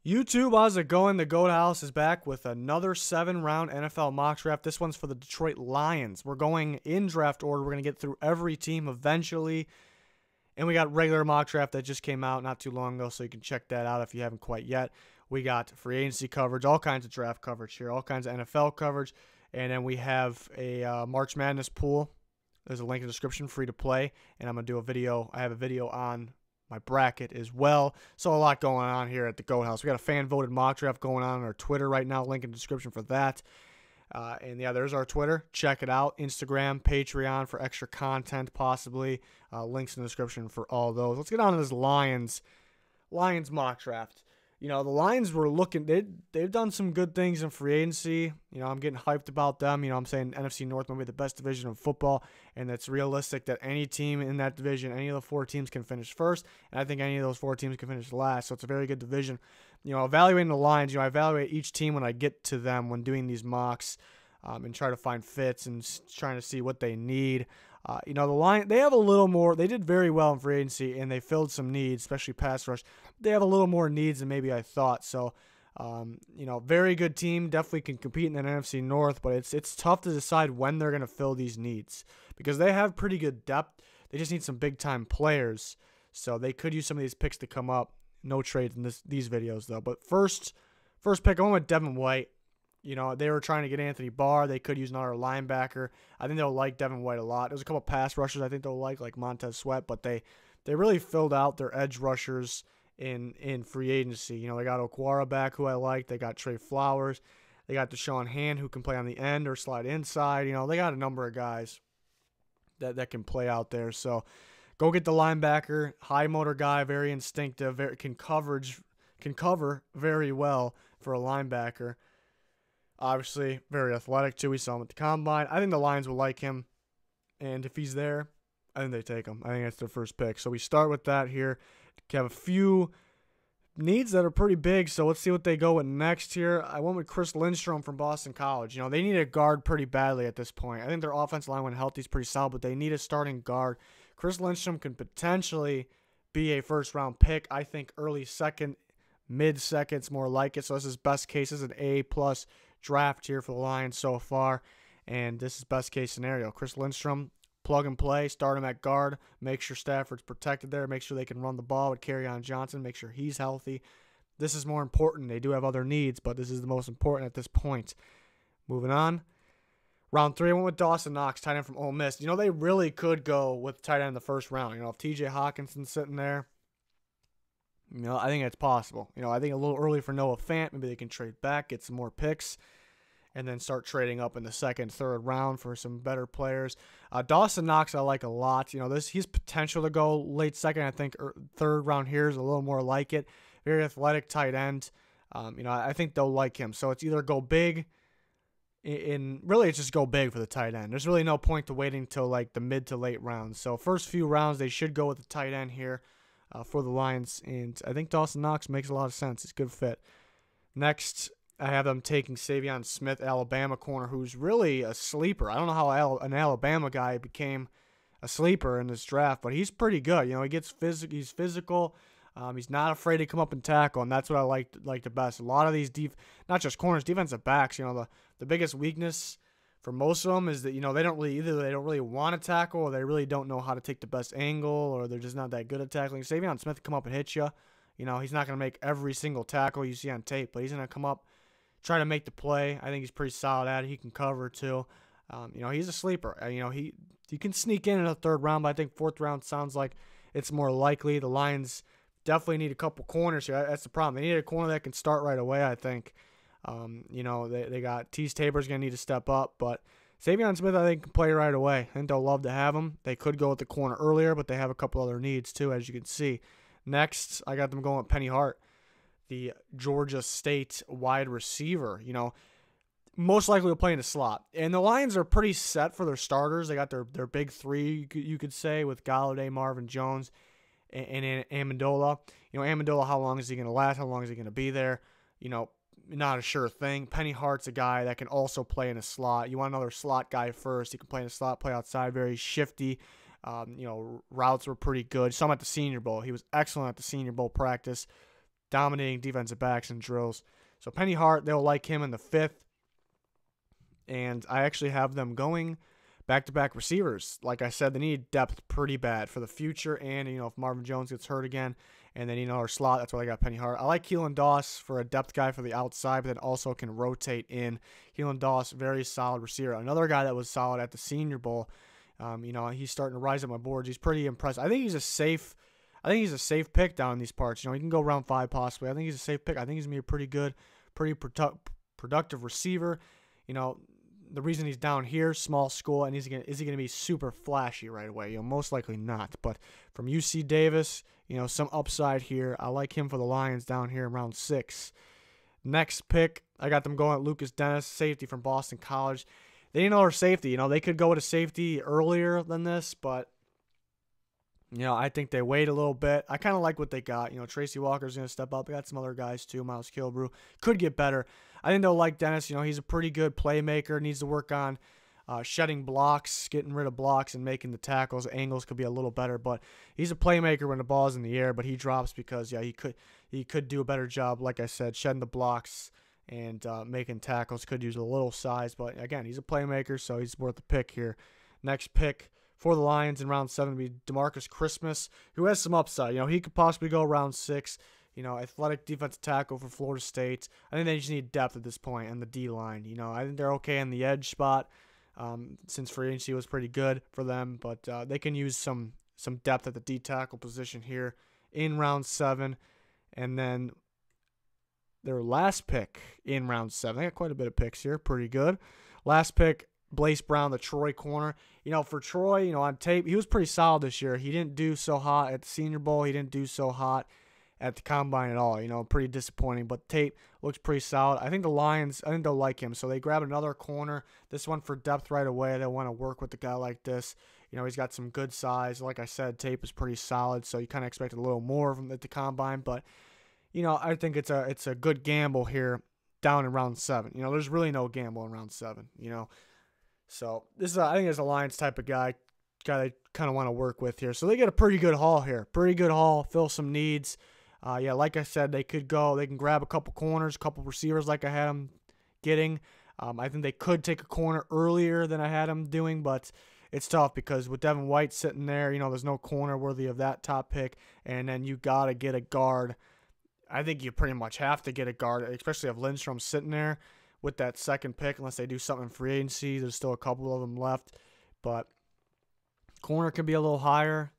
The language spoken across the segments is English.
YouTube, how's it going? The Goat House is back with another 7-round NFL mock draft. This one's for the Detroit Lions. We're going in draft order. We're going to get through every team eventually. And we got regular mock draft that just came out not too long ago, so you can check that out if you haven't quite yet. We got free agency coverage, all kinds of draft coverage here, all kinds of NFL coverage. And then we have a March Madness pool. There's a link in the description, free to play. And I'm going to do a video. I have a video on my bracket as well. So a lot going on here at the Goat House. We got a fan-voted mock draft going on our Twitter right now. Link in the description for that. And yeah, there's our Twitter. Check it out. Instagram, Patreon for extra content possibly. Links in the description for all those. Let's get on to this Lions mock draft. You know, the Lions were looking, they've done some good things in free agency. You know, I'm getting hyped about them. You know, I'm saying NFC North might be the best division of football, and it's realistic that any team in that division, any of the 4 teams can finish first, and I think any of those 4 teams can finish last, so it's a very good division. You know, evaluating the Lions, you know, I evaluate each team when I get to them when doing these mocks and try to find fits and trying to see what they need. You know, the Lions, they have a little more. They did very well in free agency, and they filled some needs, especially pass rush. They have a little more needs than maybe I thought. So, you know, very good team. Definitely can compete in the NFC North, but it's tough to decide when they're going to fill these needs because they have pretty good depth. They just need some big-time players. So they could use some of these picks to come up. No trades in these videos, though. But first pick, I went with Devin White. You know, they were trying to get Anthony Barr. They could use another linebacker. I think they'll like Devin White a lot. There's a couple pass rushers I think they'll like Montez Sweat, but they really filled out their edge rushers in free agency. You know, they got Okwara back, who I like. They got Trey Flowers. They got Deshaun Hand, who can play on the end or slide inside. You know, they got a number of guys that can play out there. So go get the linebacker, high motor guy, very instinctive, can cover very well for a linebacker. Obviously, very athletic, too. We saw him at the Combine. I think the Lions will like him. And if he's there, I think they take him. I think that's their first pick. So we start with that here. We have a few needs that are pretty big, so let's see what they go with next here. I went with Chris Lindstrom from Boston College. You know, they need a guard pretty badly at this point. I think their offensive line, when healthy, is pretty solid, but they need a starting guard. Chris Lindstrom can potentially be a first-round pick. I think early second, mid-second's more like it. So this is best case. This is an A-plus draft here for the Lions so far, and this is best case scenario. Chris Lindstrom, plug and play, start him at guard, make sure Stafford's protected there, make sure they can run the ball with Kerryon Johnson, make sure he's healthy. This is more important. They do have other needs, but this is the most important at this point. Moving on. Round 3, I went with Dawson Knox, tight end from Ole Miss. You know, they really could go with tight end in the first round. You know, if TJ Hawkinson's sitting there, you know, I think it's possible. You know, I think a little early for Noah Fant. Maybe they can trade back, get some more picks, and then start trading up in the second, third round for some better players. Dawson Knox I like a lot. You know, he's potential to go late second. I think third round here is a little more like it. Very athletic tight end. You know, I think they'll like him. So it's either go big really it's just go big for the tight end. There's really no point to waiting till like the mid to late rounds. So first few rounds, they should go with the tight end here. For the Lions, and I think Dawson Knox makes a lot of sense. It's a good fit. Next, I have them taking Savion Smith, Alabama corner, who's really a sleeper. I don't know how an Alabama guy became a sleeper in this draft, but he's pretty good. You know, he's physical. He's not afraid to come up and tackle, and that's what I like the best. A lot of these not just corners, defensive backs. You know, the biggest weakness for most of them is that, you know, they don't really want to tackle, or they really don't know how to take the best angle, or they're just not that good at tackling. Savion Smith come up and hit you. You know, he's not going to make every single tackle you see on tape, but he's going to come up, try to make the play. I think he's pretty solid at it. He can cover too. You know, he's a sleeper. You know, he can sneak in the third round, but I think fourth round sounds like it's more likely. The Lions definitely need a couple corners here. That's the problem. They need a corner that can start right away, I think. You know, they got Tease Tabor's going to need to step up, but Savion Smith, I think, can play right away. I think they'll love to have him. They could go with the corner earlier, but they have a couple other needs, too, as you can see. Next, I got them going with Penny Hart, the Georgia State wide receiver. You know, most likely will play in the slot. And the Lions are pretty set for their starters. They got their big three, you could say, with Golladay, Marvin Jones, and Amendola. You know, Amendola, how long is he going to last? How long is he going to be there? You know, not a sure thing. Penny Hart's a guy that can also play in a slot. You want another slot guy first. He can play in a slot, play outside, very shifty. You know, routes were pretty good. Saw him at the Senior Bowl. He was excellent at the Senior Bowl practice. dominating defensive backs and drills. So Penny Hart, they'll like him in the 5th. And I actually have them going back-to-back receivers. Like I said, they need depth pretty bad for the future. And, if Marvin Jones gets hurt again and they need another slot, that's why I got Penny Hart. I like Keelan Doss for a depth guy for the outside, but then also can rotate in. Keelan Doss, very solid receiver. Another guy that was solid at the Senior Bowl. He's starting to rise up my boards. He's pretty impressive. I think he's a safe pick down in these parts. He can go round 5 possibly. I think he's a safe pick. I think he's going to be a pretty good, pretty productive receiver. The reason he's down here, small school, and is he going to be super flashy right away? Most likely not. But from UC Davis, some upside here. I like him for the Lions down here in round 6. Next pick, I got them going at Lucas Dennis, safety from Boston College. They need another safety. They could go to safety earlier than this, but I think they wait a little bit. I kind of like what they got. Tracy Walker's going to step up. They got some other guys too. Miles Kilbrew could get better. I think they'll like Dennis. He's a pretty good playmaker. Needs to work on shedding blocks, getting rid of blocks, and making the tackles. Angles could be a little better, but he's a playmaker when the ball's in the air. But he drops because he could do a better job. Like I said, shedding the blocks and making tackles. Could use a little size, but again, he's a playmaker, so he's worth the pick here. Next pick for the Lions in round 7 would be DeMarcus Christmas, who has some upside. He could possibly go round 6. Athletic defensive tackle for Florida State. I think they just need depth at this point in the D-line. I think they're okay in the edge spot since free agency was pretty good for them, but they can use some depth at the D-tackle position here in round 7. And then their last pick in round 7. They got quite a bit of picks here. Pretty good. Last pick, Blaise Brown, the Troy corner. For Troy, on tape, he was pretty solid this year. He didn't do so hot at the Senior Bowl. He didn't do so hot at the Combine at all. Pretty disappointing. But tape looks pretty solid. I think the Lions, they'll like him. So they grab another corner. This one for depth right away. They want to work with a guy like this. He's got some good size. Like I said, tape is pretty solid. So you kind of expect a little more from at the Combine. But, I think it's a good gamble here down in round 7. There's really no gamble in round 7, So this is, I think, it's a Lions type of guy they kind of want to work with here. So they get a pretty good haul here. Pretty good haul. Fill some needs. Like I said, they can grab a couple corners, a couple receivers like I had them getting. I think they could take a corner earlier than I had them doing, but it's tough because with Devin White sitting there, there's no corner worthy of that top pick. And then you got to get a guard. I think you pretty much have to get a guard, especially if Lindstrom's sitting there with that second pick, unless they do something in free agency. There's still a couple of them left. But corner could be a little higher.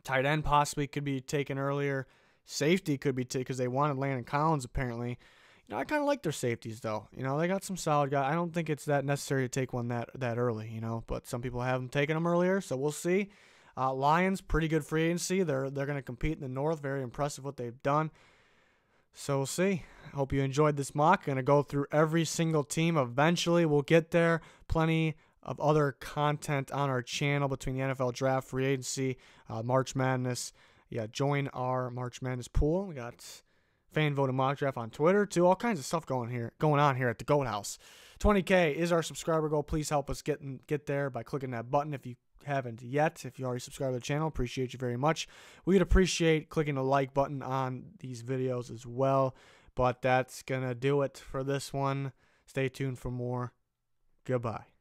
Tight end possibly could be taken earlier. Safety could be taken because they wanted Landon Collins apparently. I kind of like their safeties though. They got some solid guys. I don't think it's that necessary to take one that early, but some people have them taking them earlier, so we'll see. Lions, pretty good free agency. They're going to compete in the North. Very impressive what they've done. So we'll see. I hope you enjoyed this mock. Going to go through every single team. Eventually, we'll get there. Plenty of other content on our channel between the NFL Draft, free agency, March Madness. Join our March Madness pool. We got fan voted mock draft on Twitter too. All kinds of stuff going on here at the Goat House. 20K is our subscriber goal. Please help us get there by clicking that button if you haven't yet. If you already subscribed to the channel, appreciate you very much. We'd appreciate clicking the like button on these videos as well. But that's gonna do it for this one. Stay tuned for more. Goodbye.